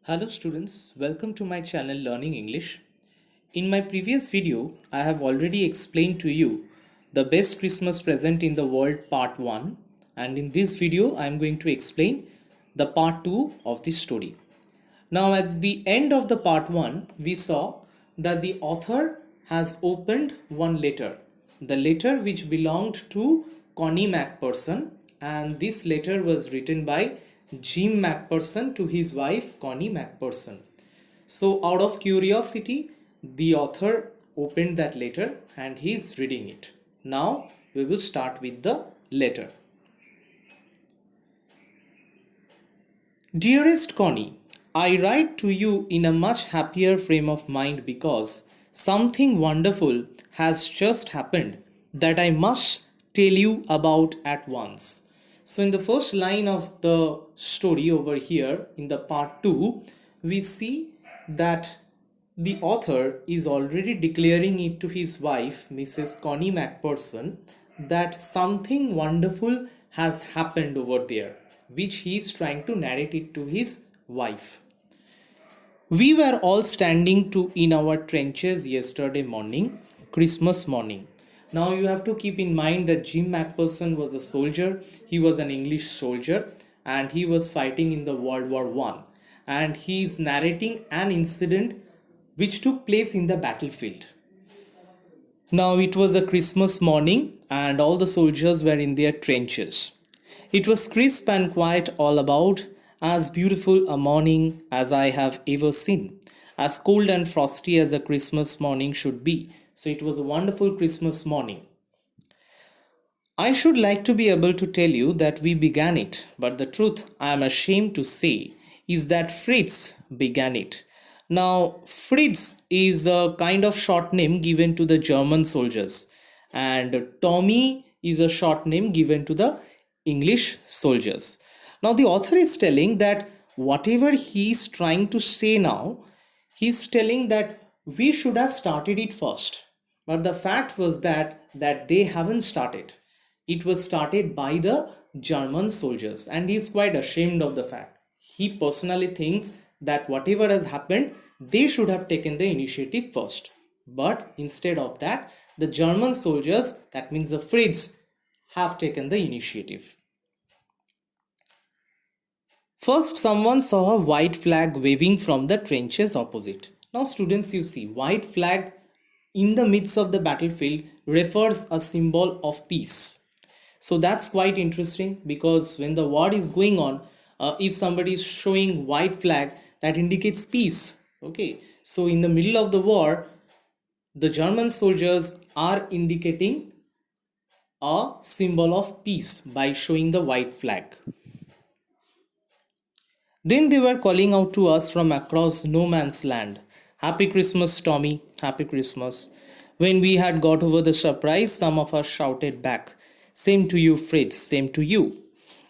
Hello students, welcome to my channel Learning English. In my previous video, I have already explained to you the best Christmas present in the world part 1, and in this video I am going to explain the part 2 of this story. Now at the end of the part 1, we saw that the author has opened one letter. The letter which belonged to Connie Macpherson, and this letter was written by Jim Macpherson to his wife Connie Macpherson. So out of curiosity, the author opened that letter and he is reading it. Now we will start with the letter. Dearest Connie, I write to you in a much happier frame of mind because something wonderful has just happened that I must tell you about at once. So, in the first line of the story over here in the part 2, we see that the author is already declaring it to his wife, Mrs. Connie Macpherson, that something wonderful has happened over there, which he is trying to narrate it to his wife. We were all standing to in our trenches yesterday morning, Christmas morning. Now you have to keep in mind that Jim Macpherson was a soldier. He was an English soldier and he was fighting in the World War One. And he is narrating an incident which took place in the battlefield. Now it was a Christmas morning and all the soldiers were in their trenches. It was crisp and quiet all about, as beautiful a morning as I have ever seen, as cold and frosty as a Christmas morning should be. So it was a wonderful Christmas morning. I should like to be able to tell you that we began it, but the truth I am ashamed to say is that Fritz began it. Now, Fritz is a kind of short name given to the German soldiers, and Tommy is a short name given to the English soldiers. Now, the author is telling that whatever he is trying to say now, he is telling that we should have started it first. But the fact was that they haven't started. It was started by the German soldiers, and he is quite ashamed of the fact. He personally thinks that whatever has happened, they should have taken the initiative first. But instead of that, the German soldiers, that means the Fritz, have taken the initiative. First, someone saw a white flag waving from the trenches opposite. Now, students, you see, white flag in the midst of the battlefield refers a symbol of peace. So that's quite interesting because when the war is going on, if somebody is showing white flag, that indicates peace. Okay, so in the middle of the war, the German soldiers are indicating a symbol of peace by showing the white flag. Then they were calling out to us from across no man's land, Happy Christmas, Tommy, Happy Christmas. When we had got over the surprise, some of us shouted back, Same to you, Fritz, same to you.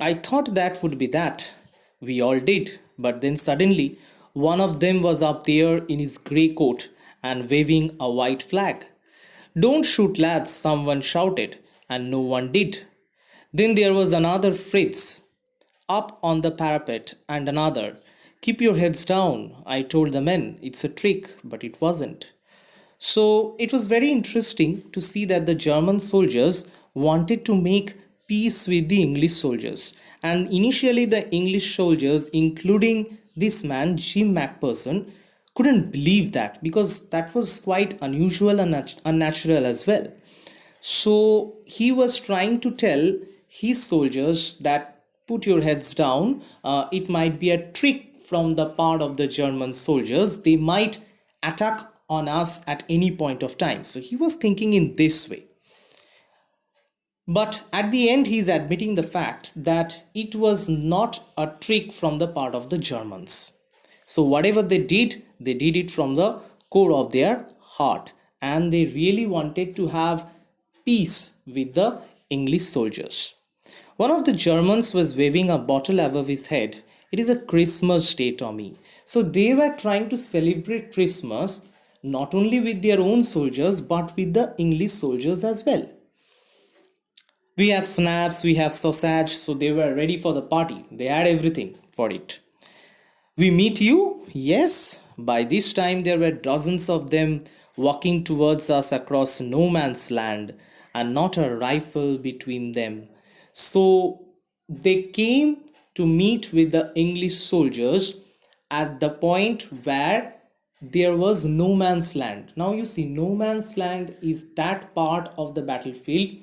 I thought that would be that. We all did, but then suddenly one of them was up there in his grey coat and waving a white flag. Don't shoot, lads, someone shouted, and no one did. Then there was another Fritz up on the parapet and another. Keep your heads down, I told the men. It's a trick, but it wasn't. So it was very interesting to see that the German soldiers wanted to make peace with the English soldiers. And initially, the English soldiers, including this man, Jim Macpherson, couldn't believe that because that was quite unusual and unnatural as well. So he was trying to tell his soldiers that put your heads down, it might be a trick from the part of the German soldiers. They might attack on us at any point of time. So he was thinking in this way. But at the end, he is admitting the fact that it was not a trick from the part of the Germans. So whatever they did it from the core of their heart. And they really wanted to have peace with the English soldiers. One of the Germans was waving a bottle above his head. It is a Christmas day, Tommy. So they were trying to celebrate Christmas not only with their own soldiers but with the English soldiers as well. We have snaps, we have sausage, so they were ready for the party. They had everything for it. We meet you? Yes. By this time, there were dozens of them walking towards us across no man's land and not a rifle between them. So they came to meet with the English soldiers at the point where there was no man's land. Now, you see, no man's land is that part of the battlefield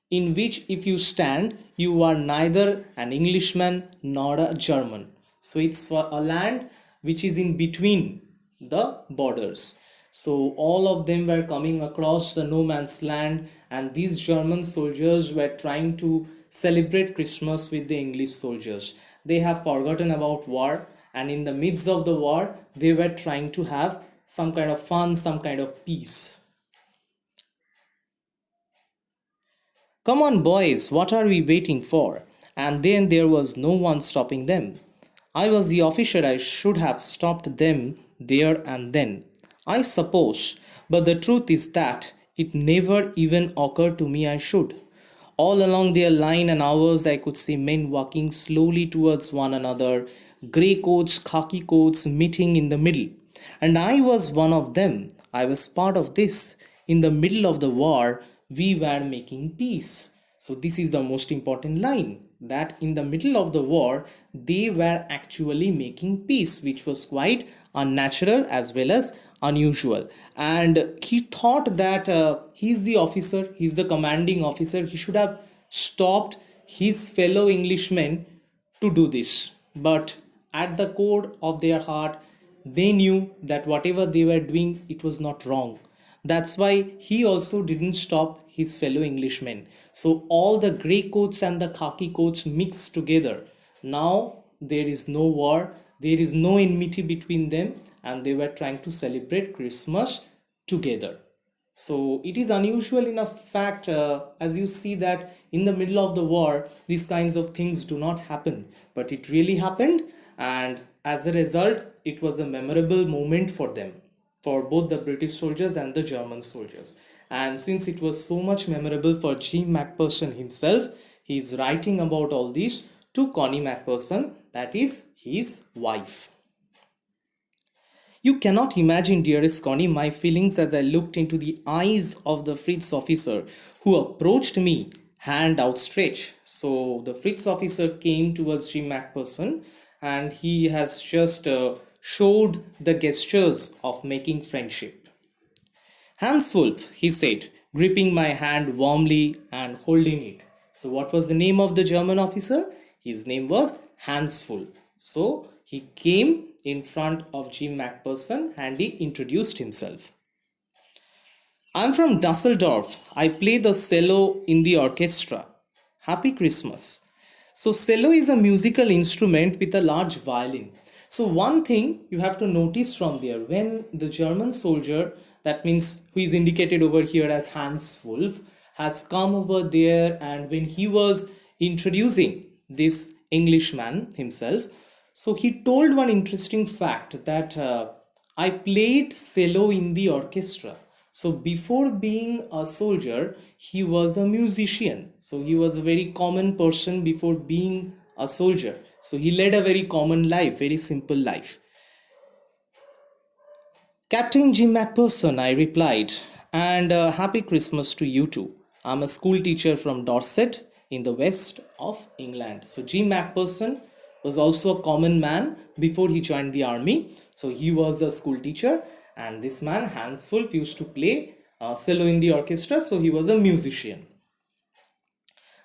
in which if you stand you are neither an Englishman nor a German. So it's for a land which is in between the borders. So all of them were coming across the no man's land, and these German soldiers were trying to celebrate Christmas with the English soldiers. They have forgotten about war, and in the midst of the war they were trying to have some kind of fun, some kind of peace. Come on, boys, what are we waiting for? And then there was no one stopping them. I was the officer, I should have stopped them there and then, I suppose, but the truth is that it never even occurred to me I should. All along their line and ours, I could see men walking slowly towards one another, grey coats, khaki coats meeting in the middle. And I was one of them. I was part of this. In the middle of the war, we were making peace. So, this is the most important line, that in the middle of the war, they were actually making peace, which was quite unnatural as well as unusual. And he thought that he's the officer, he's the commanding officer, he should have stopped his fellow Englishmen to do this. But at the core of their heart, they knew that whatever they were doing, it was not wrong. That's why he also didn't stop his fellow Englishmen. So all the grey coats and the khaki coats mixed together. Now there is no war, there is no enmity between them, and they were trying to celebrate Christmas together. So it is unusual in a fact, as you see that in the middle of the war, these kinds of things do not happen. But it really happened, and as a result, it was a memorable moment for them, for both the British soldiers and the German soldiers. And since it was so much memorable for Jim Macpherson himself, he is writing about all this to Connie Macpherson, that is his wife. You cannot imagine, dearest Connie, my feelings as I looked into the eyes of the Fritz officer who approached me, hand outstretched. So the Fritz officer came towards Jim Macpherson and he has just showed the gestures of making friendship. Hans Wolf, he said, gripping my hand warmly and holding it. So, what was the name of the German officer? His name was Hans Wolf. So, he came in front of Jim Macpherson and he introduced himself. I'm from Dusseldorf. I play the cello in the orchestra. Happy Christmas. So, cello is a musical instrument with a large violin. So, one thing you have to notice from there, when the German soldier, that means who is indicated over here as Hans Wolf, has come over there, and when he was introducing this Englishman himself, so he told one interesting fact that I played cello in the orchestra. So before being a soldier, he was a musician. So he was a very common person before being a soldier. So he led a very common life, very simple life. Captain Jim Macpherson, I replied, and happy Christmas to you too. I'm a school teacher from Dorset in the west of England. So Jim Macpherson was also a common man before he joined the army. So he was a school teacher, and this man, Hans Wolf, used to play cello in the orchestra, so he was a musician.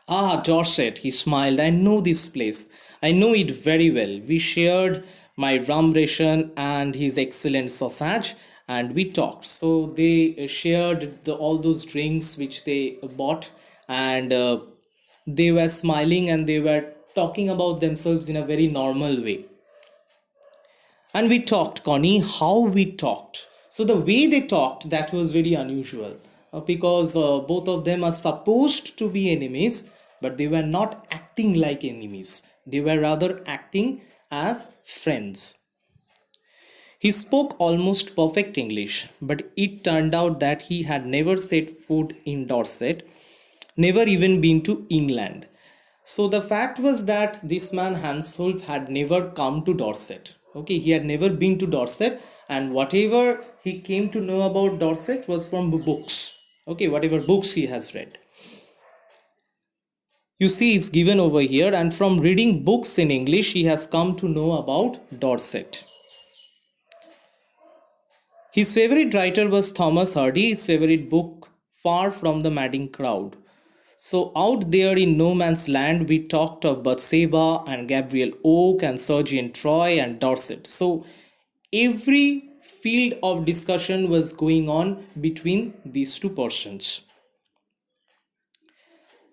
Ah, Dorset, he smiled. I know this place. I know it very well. We shared my rum ration and his excellent sausage, and we talked. So they shared all those drinks which they bought, and they were smiling and they were talking about themselves in a very normal way. And we talked, Connie, how we talked. So the way they talked, that was very unusual because both of them are supposed to be enemies, but they were not acting like enemies. They were rather acting as friends. He spoke almost perfect English, but it turned out that he had never set foot in Dorset, never even been to England. So the fact was that this man Hans Wolf had never come to Dorset. Okay, he had never been to Dorset, and whatever he came to know about Dorset was from books. Okay, whatever books he has read. You see, it's given over here, and from reading books in English, he has come to know about Dorset. His favorite writer was Thomas Hardy, his favorite book, Far from the Madding Crowd. So, out there in no man's land, we talked of Bathsheba and Gabriel Oak and Sergeant Troy and Dorset. So, every field of discussion was going on between these two persons.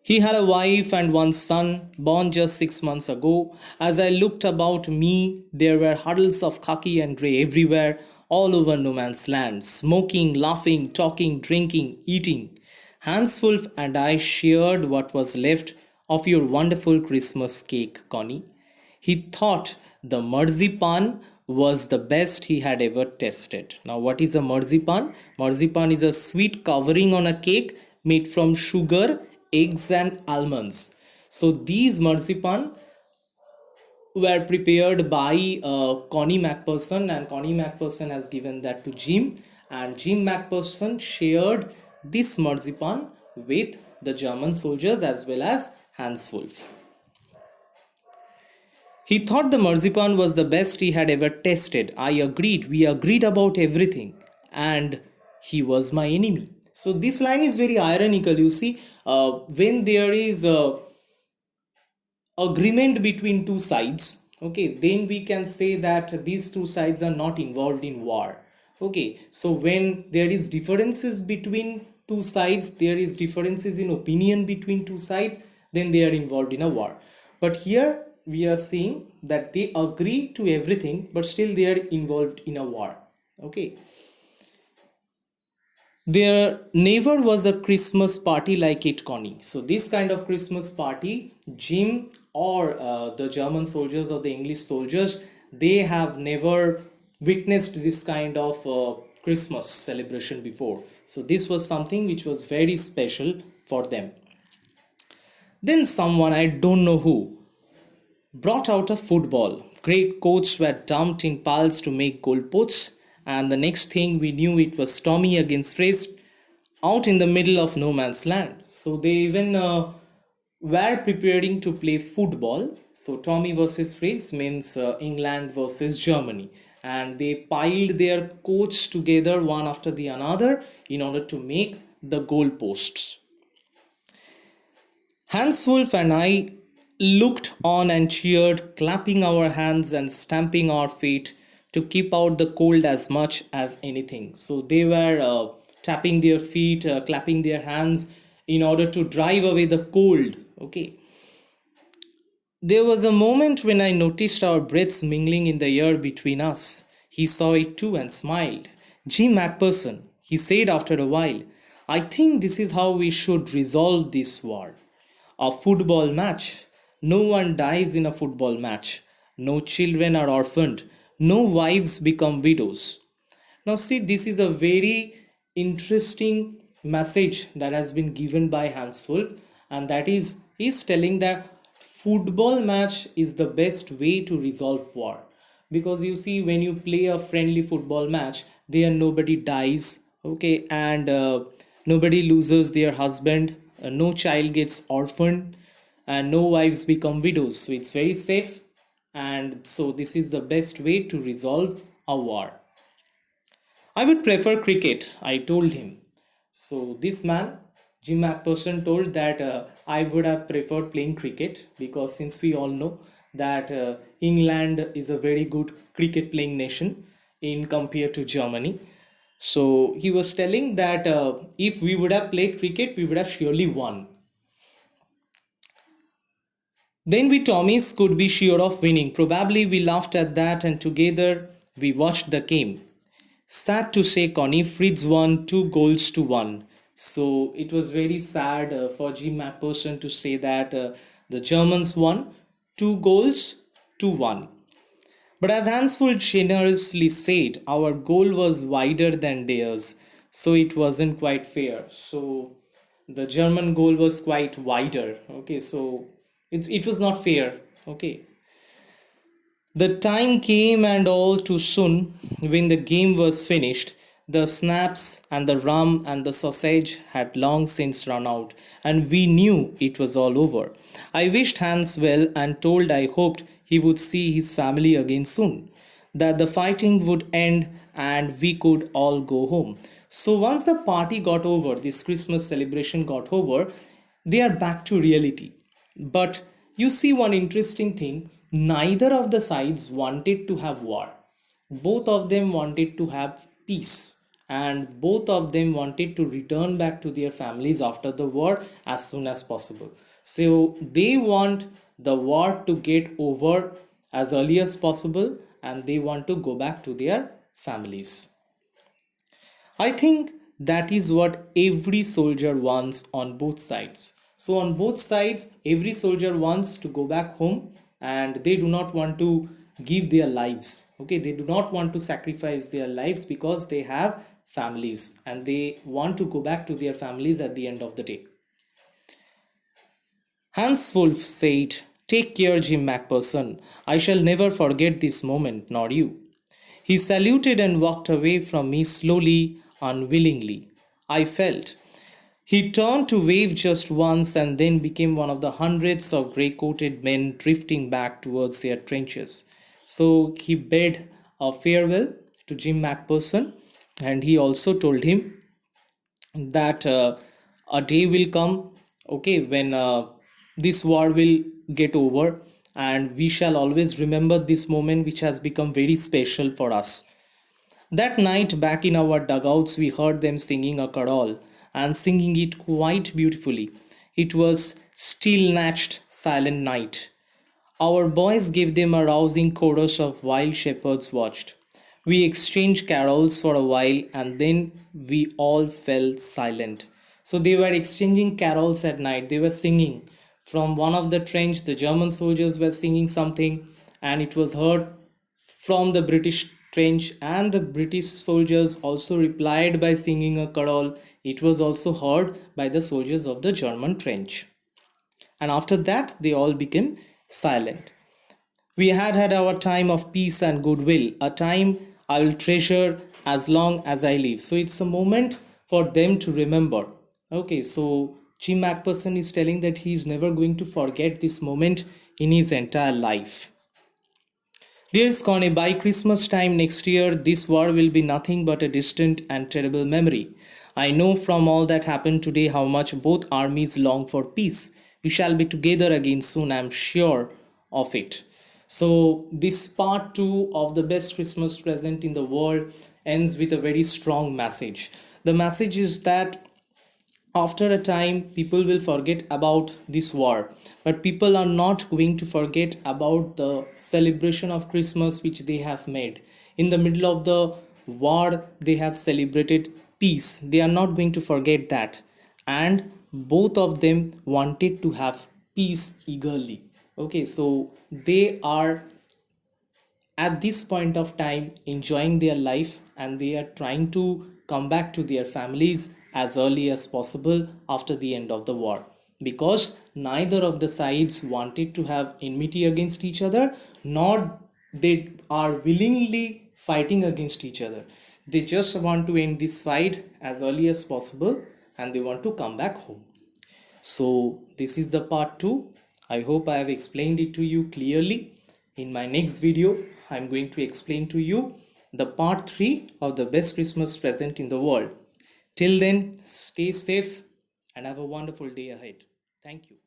He had a wife and one son, born just 6 months ago. As I looked about me, there were huddles of khaki and grey everywhere, all over no man's land, smoking, laughing, talking, drinking, eating. Hans Wolf and I shared what was left of your wonderful Christmas cake, Connie. He thought the marzipan was the best he had ever tasted. Now, what is a marzipan? Marzipan is a sweet covering on a cake made from sugar, eggs, and almonds. So, these marzipan were prepared by Connie MacPherson, and Connie MacPherson has given that to Jim, and Jim MacPherson shared this marzipan with the German soldiers as well as Hans Wolf. He thought the marzipan was the best he had ever tasted. I agreed. We agreed about everything. And he was my enemy. So this line is very ironical. You see, when there is a agreement between two sides, okay, then we can say that these two sides are not involved in war. Okay, so when there is differences between two sides, there is differences in opinion between two sides, then they are involved in a war. But here we are seeing that they agree to everything, but still they are involved in a war. Okay, there never was a Christmas party like it, Connie. So this kind of Christmas party, Jim or the German soldiers or the English soldiers, they have never witnessed this kind of Christmas celebration before. So this was something which was very special for them. Then someone, I don't know who, brought out a football. Great coats were dumped in piles to make goalposts, and the next thing we knew, it was Tommy against Fritz out in the middle of no man's land. So they even were preparing to play football. So Tommy versus Fritz means England versus Germany, and they piled their coats together one after the another in order to make the goalposts. Hans Wolf and I looked on and cheered, clapping our hands and stamping our feet to keep out the cold as much as anything. So they were tapping their feet, clapping their hands in order to drive away the cold. Okay. There was a moment when I noticed our breaths mingling in the air between us. He saw it too and smiled. Jim MacPherson, he said after a while, I think this is how we should resolve this war. A football match. No one dies in a football match. No children are orphaned. No wives become widows. Now, see, this is a very interesting message that has been given by Hans Wolf, and that is he's telling that football match is the best way to resolve war. Because you see, when you play a friendly football match, there nobody dies, okay, and nobody loses their husband, no child gets orphaned, and no wives become widows. So it's very safe, and so this is the best way to resolve a war. I would prefer cricket, I told him. So this man, Jim MacPherson, told that I would have preferred playing cricket because since we all know that England is a very good cricket playing nation in compared to Germany. So he was telling that if we would have played cricket, we would have surely won. Then we Tommies could be sure of winning. Probably we laughed at that and together we watched the game. Sad to say, Connie, Fritz won 2 goals to 1. So it was very sad for Jim MacPherson to say that the Germans won 2 goals to 1. But as Hansford generously said, our goal was wider than theirs, so it wasn't quite fair. So the German goal was quite wider. Okay, so it was not fair. Okay. The time came, and all too soon, when the game was finished, the snaps and the rum and the sausage had long since run out, and we knew it was all over. I wished Hans well and told I hoped he would see his family again soon, that the fighting would end and we could all go home. So once the party got over, this Christmas celebration got over, they are back to reality. But you see one interesting thing, neither of the sides wanted to have war. Both of them wanted to have peace, and both of them wanted to return back to their families after the war as soon as possible. So they want the war to get over as early as possible, and they want to go back to their families. I think that is what every soldier wants on both sides. So, on both sides, every soldier wants to go back home, and they do not want to give their lives. Okay, they do not want to sacrifice their lives because they have families and they want to go back to their families at the end of the day. Hans Wolf said, "Take care, Jim Macpherson. I shall never forget this moment, nor you." He saluted and walked away from me slowly, unwillingly. I felt. He turned to wave just once and then became one of the hundreds of grey coated men drifting back towards their trenches. So he bade a farewell to Jim Macpherson, and he also told him that a day will come, okay, when this war will get over, and we shall always remember this moment which has become very special for us. That night, back in our dugouts, we heard them singing a carol and singing it quite beautifully. It was Still Natched Silent Night. Our boys gave them a rousing chorus of Wild Shepherds Watched. We exchanged carols for a while and then we all fell silent. So they were exchanging carols at night. They were singing. From one of the trench, the German soldiers were singing something, and it was heard from the British trench, and the British soldiers also replied by singing a carol. It was also heard by the soldiers of the German trench. And after that, they all became silent. We had our time of peace and goodwill, a time I will treasure as long as I live. So it's a moment for them to remember. Okay, so Jim Macpherson is telling that he is never going to forget this moment in his entire life. Dear Scotty, by Christmas time next year, this war will be nothing but a distant and terrible memory. I know from all that happened today how much both armies long for peace. We shall be together again soon, I am sure of it. So, this part 2 of the best Christmas present in the world ends with a very strong message. The message is that after a time people will forget about this war, but people are not going to forget about the celebration of Christmas which they have made. In the middle of the war they have celebrated peace. They are not going to forget that, and both of them wanted to have peace eagerly. Okay, so they are at this point of time enjoying their life, and they are trying to come back to their families as early as possible after the end of the war, because neither of the sides wanted to have enmity against each other, nor they are willingly fighting against each other. They just want to end this fight as early as possible, and they want to come back home. So, this is the part 2. I hope I have explained it to you clearly. In my next video, I'm going to explain to you the part 3 of the best Christmas present in the world. Till then, stay safe and have a wonderful day ahead. Thank you.